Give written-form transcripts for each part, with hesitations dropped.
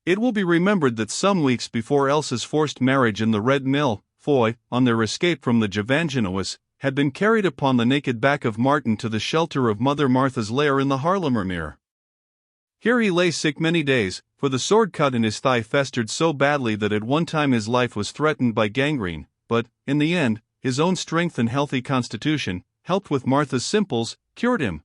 It will be remembered that some weeks before Elsa's forced marriage in the Red Mill, Foy, on their escape from the Gevangenhuis, had been carried upon the naked back of Martin to the shelter of Mother Martha's lair in the Haarlemmermeer. Here he lay sick many days, for the sword cut in his thigh festered so badly that at one time his life was threatened by gangrene, but, in the end, his own strength and healthy constitution, helped with Martha's simples, cured him.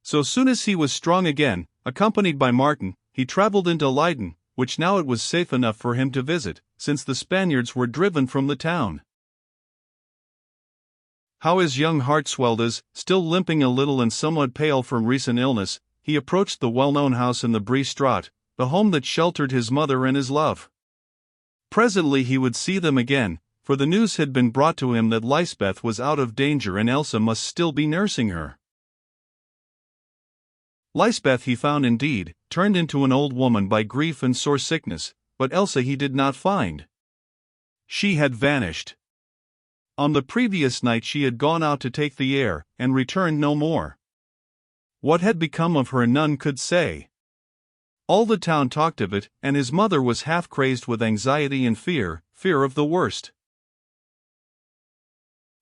So soon as he was strong again, accompanied by Martin, he travelled into Leyden, which now it was safe enough for him to visit, since the Spaniards were driven from the town. How his young heart swelled as, still limping a little and somewhat pale from recent illness, he approached the well-known house in the Bree Straat, the home that sheltered his mother and his love. Presently he would see them again, for the news had been brought to him that Lysbeth was out of danger and Elsa must still be nursing her. Lysbeth he found indeed, turned into an old woman by grief and sore sickness, but Elsa he did not find. She had vanished. On the previous night she had gone out to take the air, and returned no more. What had become of her none could say. All the town talked of it, and his mother was half crazed with anxiety and fear of the worst.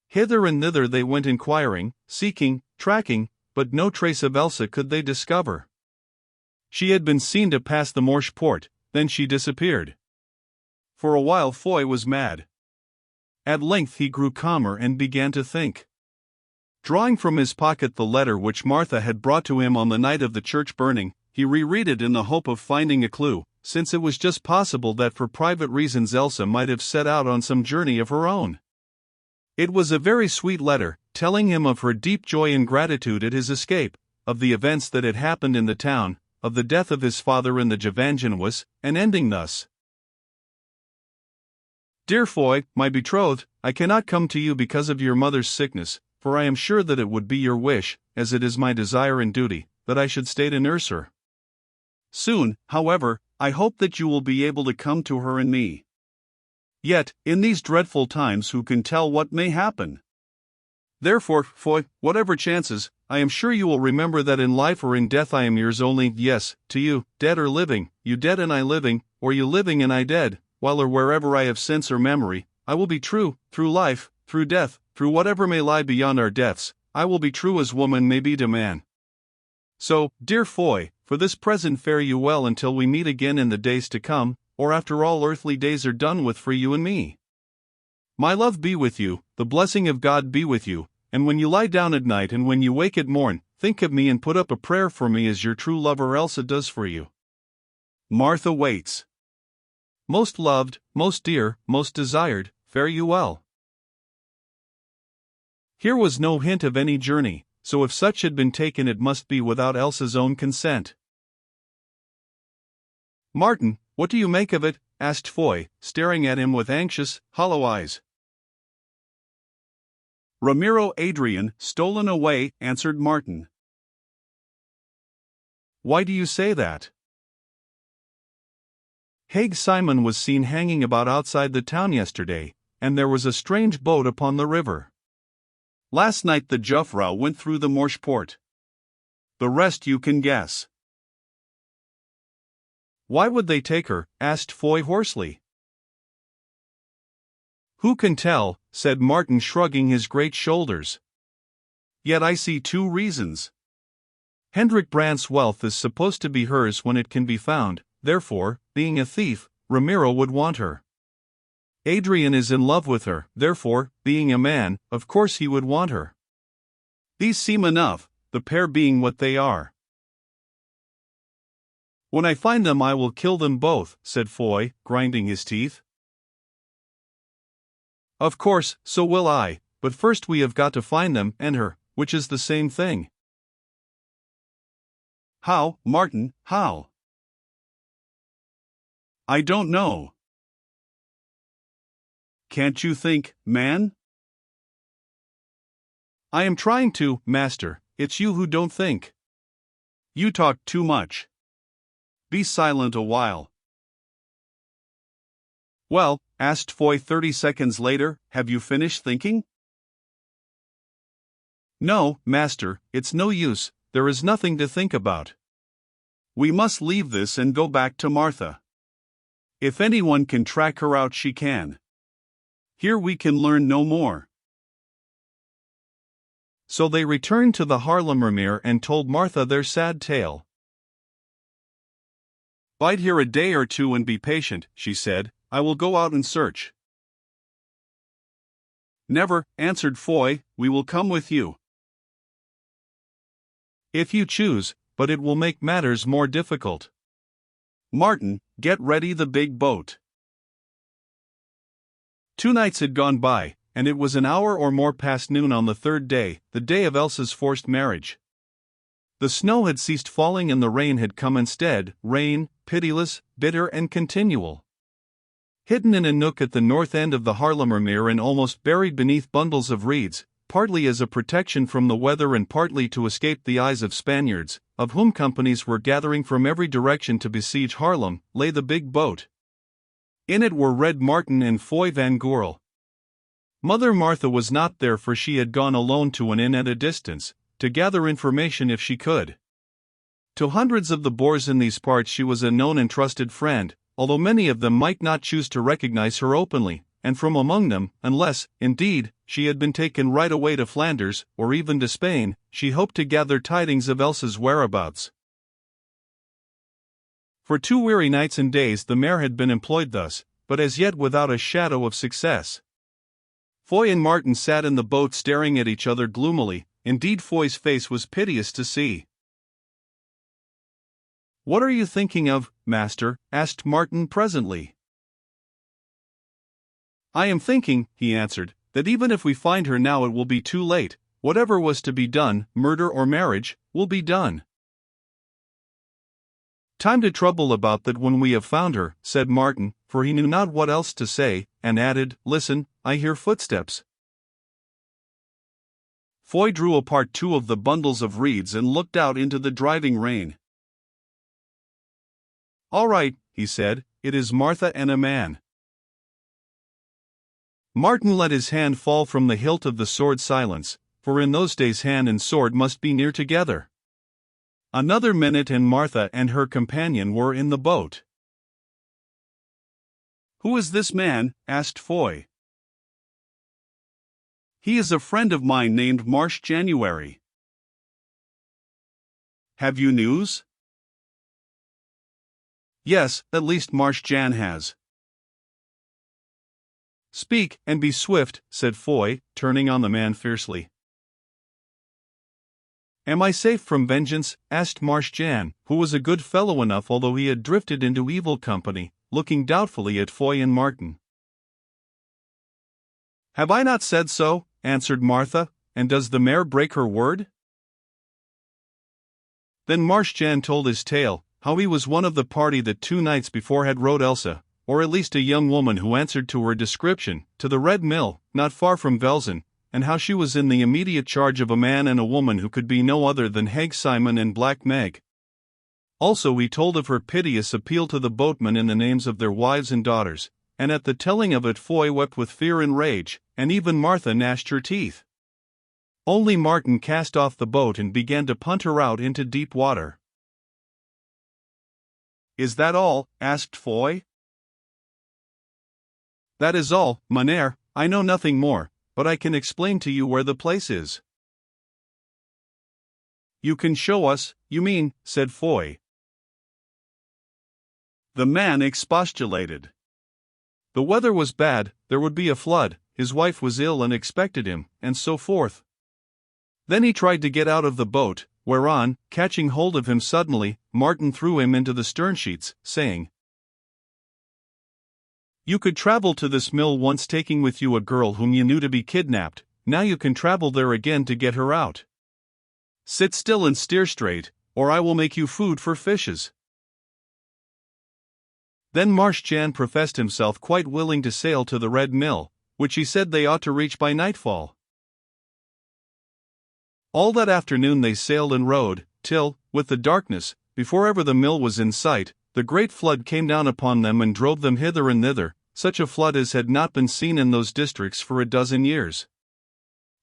Hither and thither they went inquiring, seeking, tracking, but no trace of Elsa could they discover. She had been seen to pass the Morsch Poort, then she disappeared. For a while Foy was mad. At length he grew calmer and began to think. Drawing from his pocket the letter which Martha had brought to him on the night of the church burning, he reread it in the hope of finding a clue, since it was just possible that for private reasons Elsa might have set out on some journey of her own. It was a very sweet letter, telling him of her deep joy and gratitude at his escape, of the events that had happened in the town, of the death of his father in the Gevangenhuis, and ending thus. Dear Foy, my betrothed, I cannot come to you because of your mother's sickness, for I am sure that it would be your wish, as it is my desire and duty, that I should stay to nurse her. Soon, however, I hope that you will be able to come to her and me. Yet, in these dreadful times who can tell what may happen? Therefore, Foy, whatever chances, I am sure you will remember that in life or in death I am yours only, yes, to you, dead or living, you dead and I living, or you living and I dead, while or wherever I have sense or memory, I will be true, through life, through death, through whatever may lie beyond our deaths, I will be true as woman may be to man. So, dear Foy, for this present fare you well until we meet again in the days to come, or after all earthly days are done with for you and me. My love be with you, the blessing of God be with you, and when you lie down at night and when you wake at morn, think of me and put up a prayer for me as your true lover Elsa does for you. Martha waits. Most loved, most dear, most desired, fare you well. Here was no hint of any journey, so if such had been taken it must be without Elsa's own consent. Martin, what do you make of it? Asked Foy, staring at him with anxious, hollow eyes. Ramiro Adrian, stolen away, answered Martin. Why do you say that? Hague Simon was seen hanging about outside the town yesterday, and there was a strange boat upon the river. Last night the Jufvrouw went through the Morsch Poort. The rest you can guess. Why would they take her? Asked Foy hoarsely. Who can tell, said Martin shrugging his great shoulders. Yet I see two reasons. Hendrik Brandt's wealth is supposed to be hers when it can be found, therefore, being a thief, Ramiro would want her. Adrian is in love with her, therefore, being a man, of course he would want her. These seem enough, the pair being what they are. When I find them I will kill them both, said Foy, grinding his teeth. Of course, so will I, but first we have got to find them and her, which is the same thing. How, Martin, how? I don't know. Can't you think, man? I am trying to, master, it's you who don't think. You talk too much. Be silent a while. Well, asked Foy 30 seconds later, have you finished thinking? No, master, it's no use, there is nothing to think about. We must leave this and go back to Martha. If anyone can track her out, she can. Here we can learn no more. So they returned to the Haarlemmermeer and told Martha their sad tale. Bide here a day or two and be patient, she said, I will go out and search. Never, answered Foy, we will come with you. If you choose, but it will make matters more difficult. Martin, get ready the big boat. 2 nights had gone by, and it was an hour or more past noon on the 3rd day, the day of Elsa's forced marriage. The snow had ceased falling and the rain had come instead, rain, pitiless, bitter and continual. Hidden in a nook at the north end of the Haarlemmermeer and almost buried beneath bundles of reeds, partly as a protection from the weather and partly to escape the eyes of Spaniards, of whom companies were gathering from every direction to besiege Haarlem, lay the big boat. In it were Red Martin and Foy van Goorl. Mother Martha was not there, for she had gone alone to an inn at a distance, to gather information if she could. To hundreds of the Boers in these parts she was a known and trusted friend, although many of them might not choose to recognize her openly, and from among them, unless, indeed, she had been taken right away to Flanders, or even to Spain, she hoped to gather tidings of Elsa's whereabouts. For 2 weary nights and days the mare had been employed thus, but as yet without a shadow of success. Foy and Martin sat in the boat staring at each other gloomily, indeed Foy's face was piteous to see. What are you thinking of, master? Asked Martin presently. I am thinking, he answered, that even if we find her now it will be too late. Whatever was to be done, murder or marriage, will be done. Time to trouble about that when we have found her, said Martin, for he knew not what else to say, and added, listen, I hear footsteps. Foy drew apart 2 of the bundles of reeds and looked out into the driving rain. All right, he said, it is Martha and a man. Martin let his hand fall from the hilt of the sword. Silence, for in those days hand and sword must be near together. Another minute and Martha and her companion were in the boat. Who is this man? Asked Foy. He is a friend of mine named Marsh January. Have you news? Yes, at least Marsh Jan has. Speak, and be swift, said Foy, turning on the man fiercely. Am I safe from vengeance? Asked Marsh Jan, who was a good fellow enough although he had drifted into evil company, looking doubtfully at Foy and Martin. Have I not said so? Answered Martha, and does the mare break her word? Then Marsh Jan told his tale, how he was one of the party that 2 nights before had rode Elsa, or at least a young woman who answered to her description, to the Red Mill, not far from Velzen, and how she was in the immediate charge of a man and a woman who could be no other than Haig Simon and Black Meg. Also he told of her piteous appeal to the boatmen in the names of their wives and daughters, and at the telling of it Foy wept with fear and rage, and even Martha gnashed her teeth. Only Martin cast off the boat and began to punt her out into deep water. Is that all? Asked Foy. That is all, mynheer, I know nothing more, but I can explain to you where the place is. You can show us, you mean, said Foy. The man expostulated. The weather was bad, there would be a flood, his wife was ill and expected him, and so forth. Then he tried to get out of the boat, whereon, catching hold of him suddenly, Martin threw him into the sternsheets, saying, You could travel to this mill once taking with you a girl whom you knew to be kidnapped, now you can travel there again to get her out. Sit still and steer straight, or I will make you food for fishes. Then Marsh Jan professed himself quite willing to sail to the Red Mill, which he said they ought to reach by nightfall. All that afternoon they sailed and rowed, till, with the darkness, before ever the mill was in sight, the great flood came down upon them and drove them hither and thither, such a flood as had not been seen in those districts for a dozen years.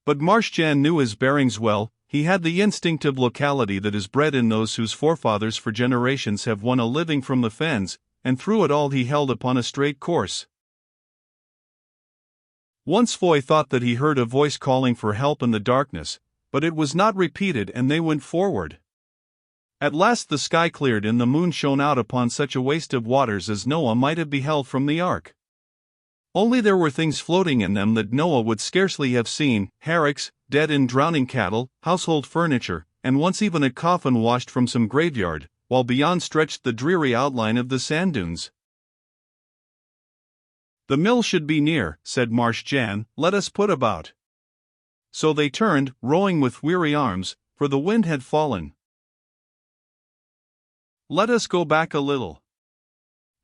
But Marsh Jan knew his bearings well, He had the instinctive locality that is bred in those whose forefathers for generations have won a living from the fens, and through it all he held upon a straight course. Once Foy thought that he heard a voice calling for help in the darkness, but it was not repeated and they went forward. At last the sky cleared and the moon shone out upon such a waste of waters as Noah might have beheld from the ark. Only there were things floating in them that Noah would scarcely have seen: hammocks, dead and drowning cattle, household furniture, and once even a coffin washed from some graveyard, while beyond stretched the dreary outline of the sand dunes. "The mill should be near," said Marsh Jan, "let us put about." So they turned, rowing with weary arms, for the wind had fallen. "Let us go back a little."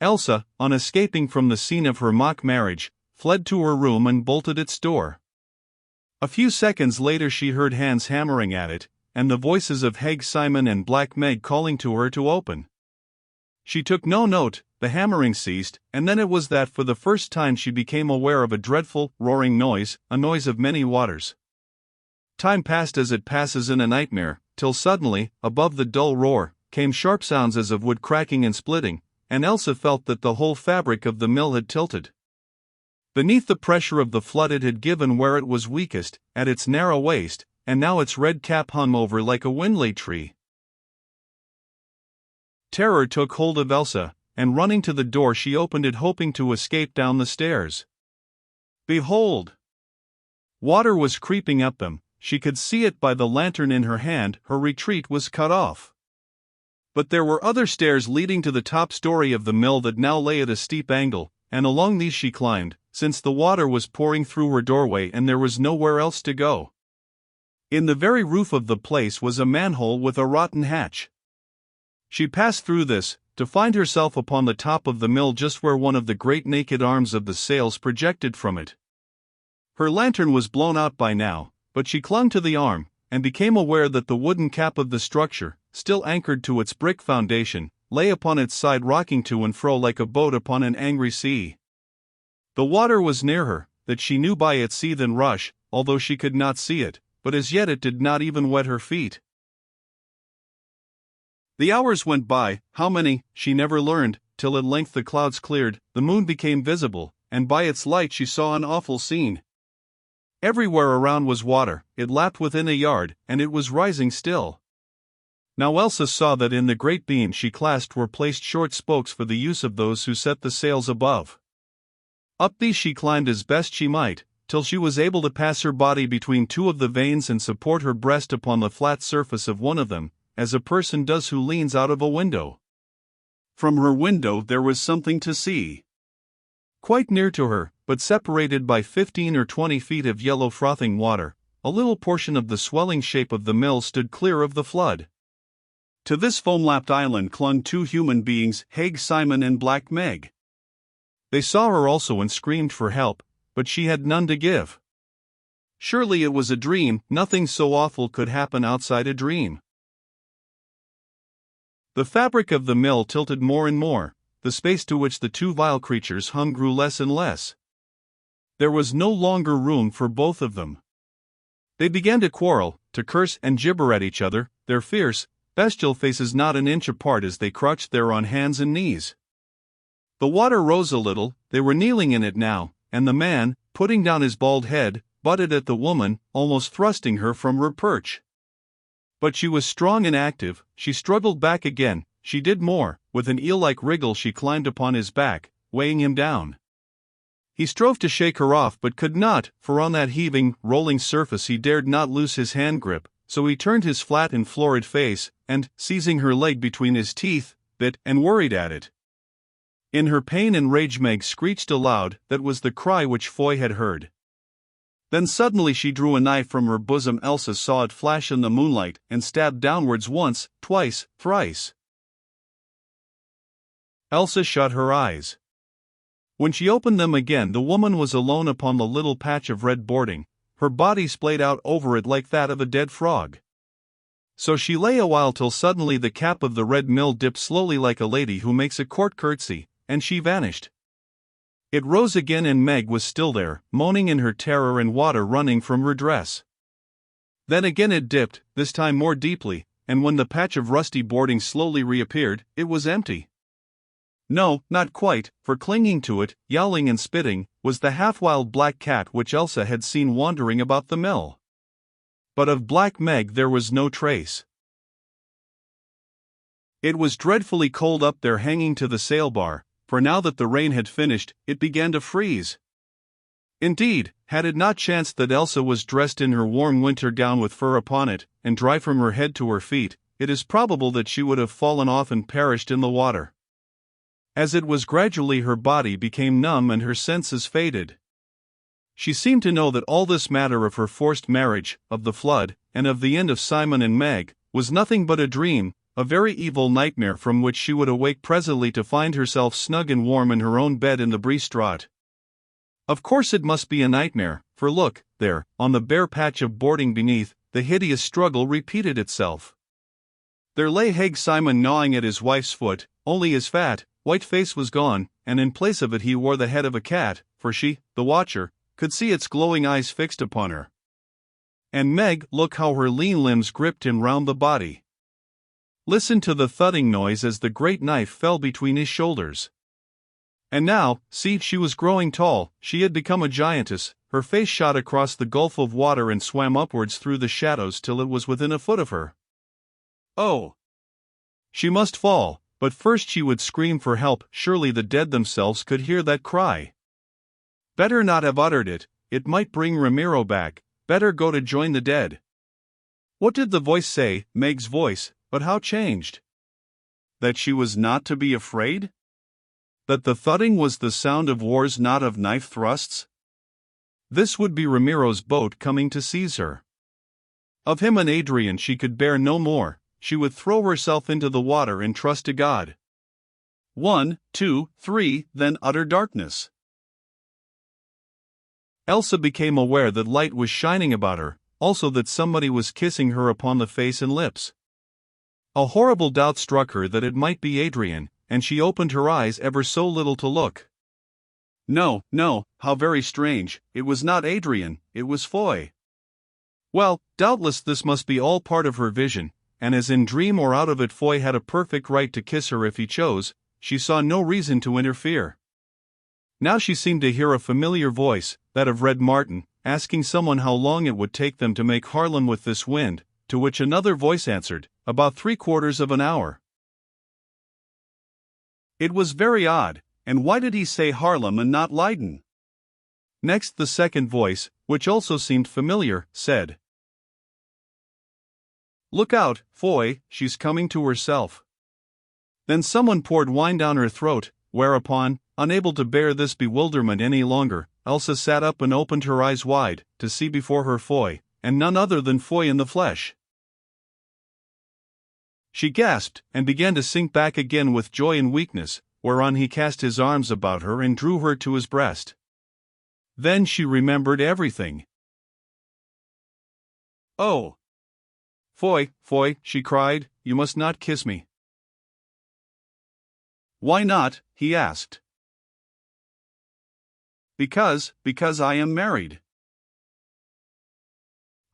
Elsa, on escaping from the scene of her mock marriage, fled to her room and bolted its door. A few seconds later she heard hands hammering at it, and the voices of Haig Simon and Black Meg calling to her to open. She took no note, the hammering ceased, and then it was that for the first time she became aware of a dreadful, roaring noise, a noise of many waters. Time passed as it passes in a nightmare, till suddenly, above the dull roar, came sharp sounds as of wood cracking and splitting, and Elsa felt that the whole fabric of the mill had tilted. Beneath the pressure of the flood it had given where it was weakest, at its narrow waist, and now its red cap hung over like a windlay tree. Terror took hold of Elsa, and running to the door she opened it hoping to escape down the stairs. Behold! Water was creeping up them, she could see it by the lantern in her hand, her retreat was cut off. But there were other stairs leading to the top story of the mill that now lay at a steep angle, and along these she climbed, since the water was pouring through her doorway and there was nowhere else to go. In the very roof of the place was a manhole with a rotten hatch. She passed through this, to find herself upon the top of the mill just where one of the great naked arms of the sails projected from it. Her lantern was blown out by now, but she clung to the arm, and became aware that the wooden cap of the structure, still anchored to its brick foundation, lay upon its side rocking to and fro like a boat upon an angry sea. The water was near her, that she knew by its seethe and rush, although she could not see it, but as yet it did not even wet her feet. The hours went by, how many, she never learned, till at length the clouds cleared, the moon became visible, and by its light she saw an awful scene. Everywhere around was water, it lapped within a yard, and it was rising still. Now Elsa saw that in the great beam she clasped were placed short spokes for the use of those who set the sails above. Up these she climbed as best she might, till she was able to pass her body between two of the vanes and support her breast upon the flat surface of one of them, as a person does who leans out of a window. From her window there was something to see. Quite near to her, but separated by 15 or 20 feet of yellow frothing water, a little portion of the swelling shape of the mill stood clear of the flood. To this foam-lapped island clung two human beings, Haig Simon and Black Meg. They saw her also and screamed for help, but she had none to give. Surely it was a dream, nothing so awful could happen outside a dream. The fabric of the mill tilted more and more, the space to which the two vile creatures hung grew less and less. There was no longer room for both of them. They began to quarrel, to curse and gibber at each other, their fierce, bestial faces not an inch apart as they crouched there on hands and knees. The water rose a little, they were kneeling in it now, and the man, putting down his bald head, butted at the woman, almost thrusting her from her perch. But she was strong and active, she struggled back again, she did more, with an eel-like wriggle she climbed upon his back, weighing him down. He strove to shake her off but could not, for on that heaving, rolling surface he dared not loose his hand grip, so he turned his flat and florid face, and, seizing her leg between his teeth, bit and worried at it. In her pain and rage Meg screeched aloud, that was the cry which Foy had heard. Then suddenly she drew a knife from her bosom. Elsa saw it flash in the moonlight, and stabbed downwards once, twice, thrice. Elsa shut her eyes. When she opened them again the woman was alone upon the little patch of red boarding, her body splayed out over it like that of a dead frog. So she lay a while till suddenly the cap of the red mill dipped slowly like a lady who makes a court curtsy, and she vanished. It rose again and Meg was still there, moaning in her terror and water running from her dress. Then again it dipped, this time more deeply, and when the patch of rusty boarding slowly reappeared, it was empty. No, not quite, for clinging to it, yowling and spitting, was the half-wild black cat which Elsa had seen wandering about the mill. But of Black Meg there was no trace. It was dreadfully cold up there hanging to the sail bar, for now that the rain had finished, it began to freeze. Indeed, had it not chanced that Elsa was dressed in her warm winter gown with fur upon it, and dry from her head to her feet, it is probable that she would have fallen off and perished in the water. As it was gradually her body became numb and her senses faded. She seemed to know that all this matter of her forced marriage, of the flood, and of the end of Simon and Meg, was nothing but a dream, a very evil nightmare from which she would awake presently to find herself snug and warm in her own bed in the Briestraat. Of course it must be a nightmare, for look, there, on the bare patch of boarding beneath, the hideous struggle repeated itself. There lay Haig Simon gnawing at his wife's foot, only his fat, white face was gone, and in place of it he wore the head of a cat, for she, the watcher, could see its glowing eyes fixed upon her. And Meg, look how her lean limbs gripped him round the body. Listen to the thudding noise as the great knife fell between his shoulders. And now, see, she was growing tall, she had become a giantess, her face shot across the gulf of water and swam upwards through the shadows till it was within a foot of her. Oh! She must fall, but first she would scream for help, surely the dead themselves could hear that cry. Better not have uttered it, it might bring Ramiro back, better go to join the dead. What did the voice say, Meg's voice, but how changed? That she was not to be afraid? That the thudding was the sound of oars, not of knife thrusts? This would be Ramiro's boat coming to seize her. Of him and Adrian she could bear no more, she would throw herself into the water and trust to God. 1, 2, 3, then utter darkness. Elsa became aware that light was shining about her, also that somebody was kissing her upon the face and lips. A horrible doubt struck her that it might be Adrian, and she opened her eyes ever so little to look. No, no, how very strange, it was not Adrian, it was Foy. Well, doubtless this must be all part of her vision, and as in dream or out of it Foy had a perfect right to kiss her if he chose, she saw no reason to interfere. Now she seemed to hear a familiar voice, that of Red Martin, asking someone how long it would take them to make Haarlem with this wind, to which another voice answered, about 3/4 of an hour. It was very odd, and why did he say Haarlem and not Leiden? Next the second voice, which also seemed familiar, said, "Look out, Foy, she's coming to herself." Then someone poured wine down her throat, whereupon, unable to bear this bewilderment any longer, Elsa sat up and opened her eyes wide, to see before her Foy, and none other than Foy in the flesh. She gasped, and began to sink back again with joy and weakness, whereon he cast his arms about her and drew her to his breast. Then she remembered everything. "Oh! Foy, Foy," she cried, "you must not kiss me." "Why not?" he asked. Because I am married."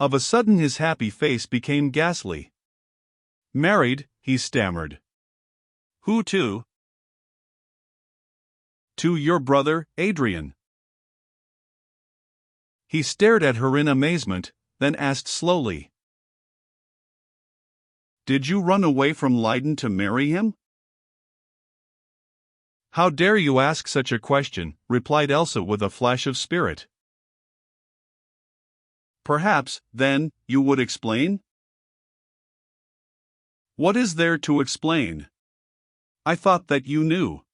Of a sudden his happy face became ghastly. "Married," he stammered. "Who to?" "To your brother, Adrian." He stared at her in amazement, then asked slowly, "Did you run away from Leiden to marry him?" "How dare you ask such a question?" replied Elsa with a flash of spirit. "Perhaps, then, you would explain?" "What is there to explain? I thought that you knew.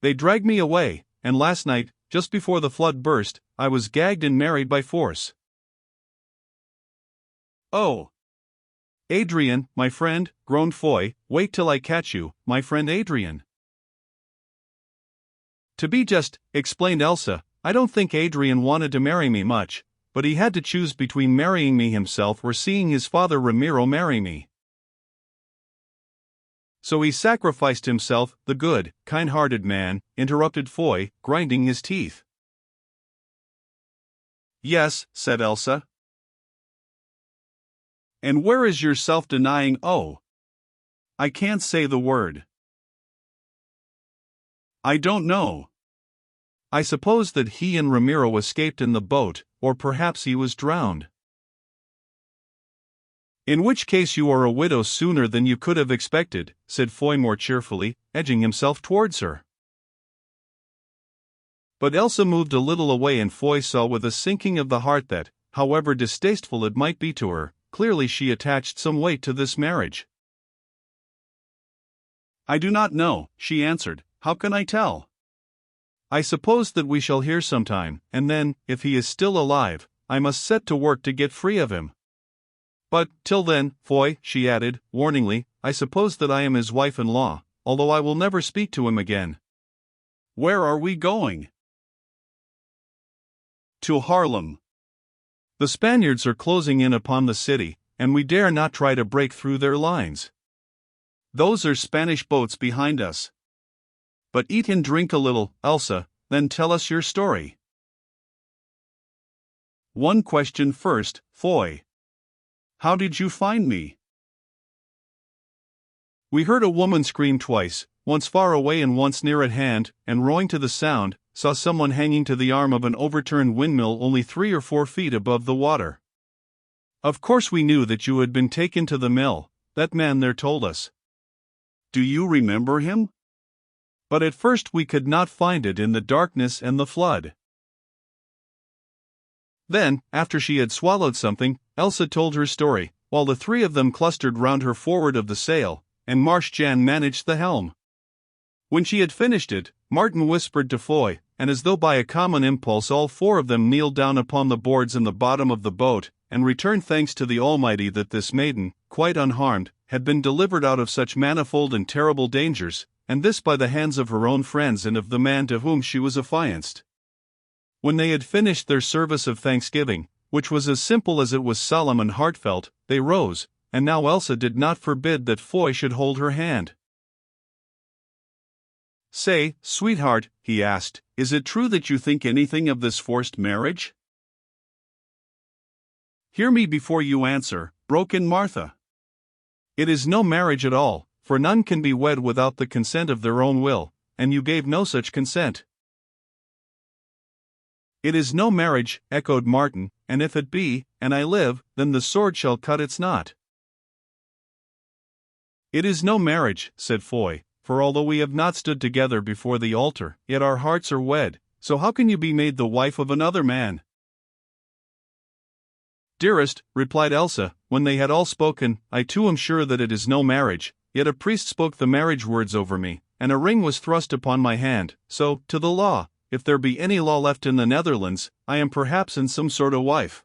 They dragged me away, and last night, just before the flood burst, I was gagged and married by force." "Oh! Adrian, my friend," groaned Foy, "wait till I catch you, my friend Adrian." "To be just," explained Elsa, "I don't think Adrian wanted to marry me much, but he had to choose between marrying me himself or seeing his father Ramiro marry me. So he sacrificed himself, the good, kind-hearted man," interrupted Foy, grinding his teeth. "Yes," said Elsa. And where is your self-denying oh? I can't say the word. I don't know. I suppose that he and Ramiro escaped in the boat, or perhaps he was drowned. In which case you are a widow sooner than you could have expected, said Foy more cheerfully, edging himself towards her. But Elsa moved a little away, and Foy saw with a sinking of the heart that, however distasteful it might be to her, clearly she attached some weight to this marriage. I do not know, she answered. How can I tell? I suppose that we shall hear sometime, and then, if he is still alive, I must set to work to get free of him. But, till then, Foy, she added, warningly, I suppose that I am his wife-in-law, although I will never speak to him again. Where are we going? To Haarlem. The Spaniards are closing in upon the city, and we dare not try to break through their lines. Those are Spanish boats behind us. But eat and drink a little, Elsa, then tell us your story. One question first, Foy. How did you find me? We heard a woman scream twice, once far away and once near at hand, and rowing to the sound, saw someone hanging to the arm of an overturned windmill only 3 or 4 feet above the water. Of course we knew that you had been taken to the mill, that man there told us. Do you remember him? But at first we could not find it in the darkness and the flood. Then, after she had swallowed something, Elsa told her story, while the 3 of them clustered round her forward of the sail, and Marsh Jan managed the helm. When she had finished it, Martin whispered to Foy, and as though by a common impulse all 4 of them kneeled down upon the boards in the bottom of the boat, and returned thanks to the Almighty that this maiden, quite unharmed, had been delivered out of such manifold and terrible dangers, and this by the hands of her own friends and of the man to whom she was affianced. When they had finished their service of thanksgiving, which was as simple as it was solemn and heartfelt, they rose, and now Elsa did not forbid that Foy should hold her hand. Say, sweetheart, he asked, is it true that you think anything of this forced marriage? Hear me before you answer, broke in Martha. It is no marriage at all, for none can be wed without the consent of their own will, and you gave no such consent. It is no marriage, echoed Martin, and if it be, and I live, then the sword shall cut its knot. It is no marriage, said Foy, for although we have not stood together before the altar, yet our hearts are wed, so how can you be made the wife of another man? Dearest, replied Elsa, when they had all spoken, I too am sure that it is no marriage, yet a priest spoke the marriage words over me, and a ring was thrust upon my hand, so, to the law, if there be any law left in the Netherlands, I am perhaps in some sort a wife.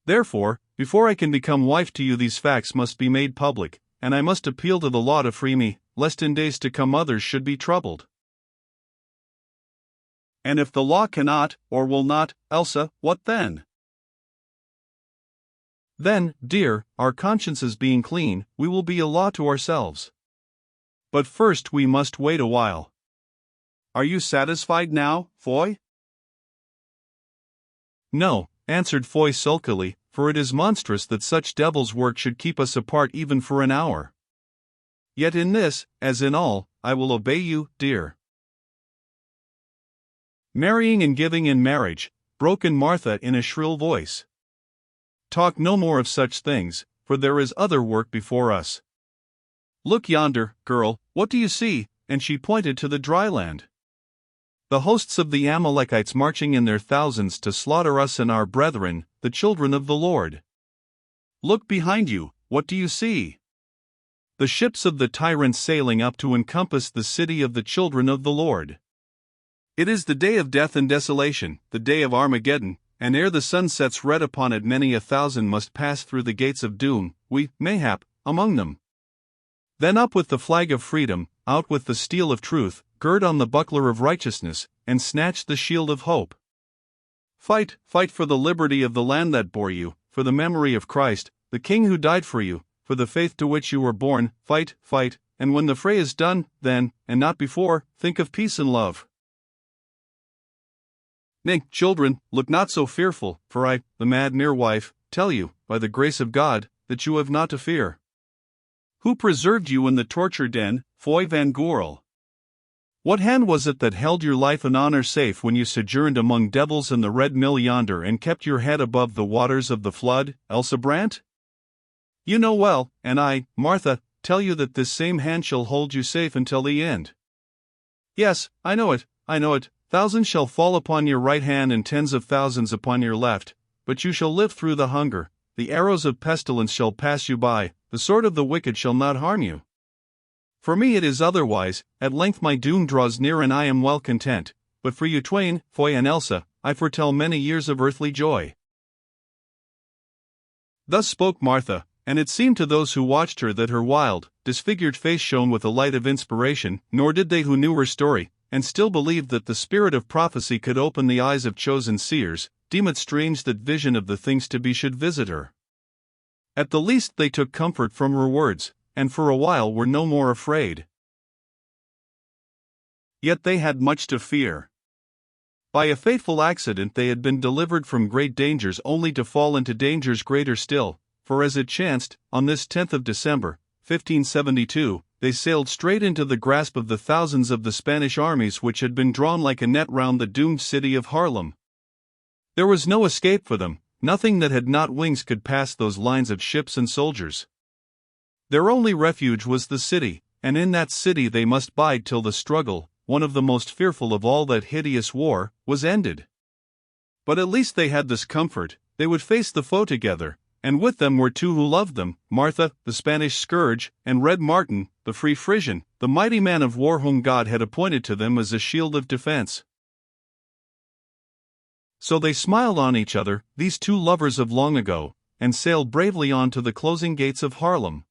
Therefore, before I can become wife to you these facts must be made public, and I must appeal to the law to free me, lest in days to come others should be troubled. And if the law cannot, or will not, Elsa, what then? Then, dear, our consciences being clean, we will be a law to ourselves. But first we must wait a while. Are you satisfied now, Foy? No, answered Foy sulkily, for it is monstrous that such devil's work should keep us apart even for an hour. Yet in this, as in all, I will obey you, dear. Marrying and giving in marriage, broke in Martha in a shrill voice. Talk no more of such things, for there is other work before us. Look yonder, girl, what do you see? And she pointed to the dry land. The hosts of the Amalekites marching in their thousands to slaughter us and our brethren, the children of the Lord. Look behind you, what do you see? The ships of the tyrants sailing up to encompass the city of the children of the Lord. It is the day of death and desolation, the day of Armageddon, and ere the sun sets red upon it many 1,000 must pass through the gates of doom, we, mayhap, among them. Then up with the flag of freedom, out with the steel of truth, gird on the buckler of righteousness, and snatch the shield of hope. Fight, fight for the liberty of the land that bore you, for the memory of Christ, the King who died for you, for the faith to which you were born, fight, fight, and when the fray is done, then, and not before, think of peace and love. Nay, children, look not so fearful, for I, the mad mere wife, tell you, by the grace of God, that you have not to fear? Who preserved you in the torture den, Foy van Goorl? What hand was it that held your life and honor safe when you sojourned among devils in the Red Mill yonder and kept your head above the waters of the flood, Elsa Brandt? You know well, and I, Martha, tell you that this same hand shall hold you safe until the end. Yes, I know it, thousands shall fall upon your right hand and tens of thousands upon your left, but you shall live through the hunger, the arrows of pestilence shall pass you by, the sword of the wicked shall not harm you. For me it is otherwise, at length my doom draws near and I am well content, but for you twain, Foy and Elsa, I foretell many years of earthly joy. Thus spoke Martha, and it seemed to those who watched her that her wild, disfigured face shone with a light of inspiration, nor did they who knew her story, and still believed that the spirit of prophecy could open the eyes of chosen seers, deem it strange that vision of the things to be should visit her. At the least they took comfort from her words, and for a while were no more afraid. Yet they had much to fear. By a fateful accident they had been delivered from great dangers only to fall into dangers greater still, for as it chanced, on this 10th of December, 1572, they sailed straight into the grasp of the thousands of the Spanish armies which had been drawn like a net round the doomed city of Haarlem. There was no escape for them, nothing that had not wings could pass those lines of ships and soldiers. Their only refuge was the city, and in that city they must bide till the struggle, one of the most fearful of all that hideous war, was ended. But at least they had this comfort, they would face the foe together, and with them were two who loved them, Martha, the Spanish scourge, and Red Martin, the free Frisian, the mighty man of war whom God had appointed to them as a shield of defense. So they smiled on each other, these two lovers of long ago, and sailed bravely on to the closing gates of Haarlem.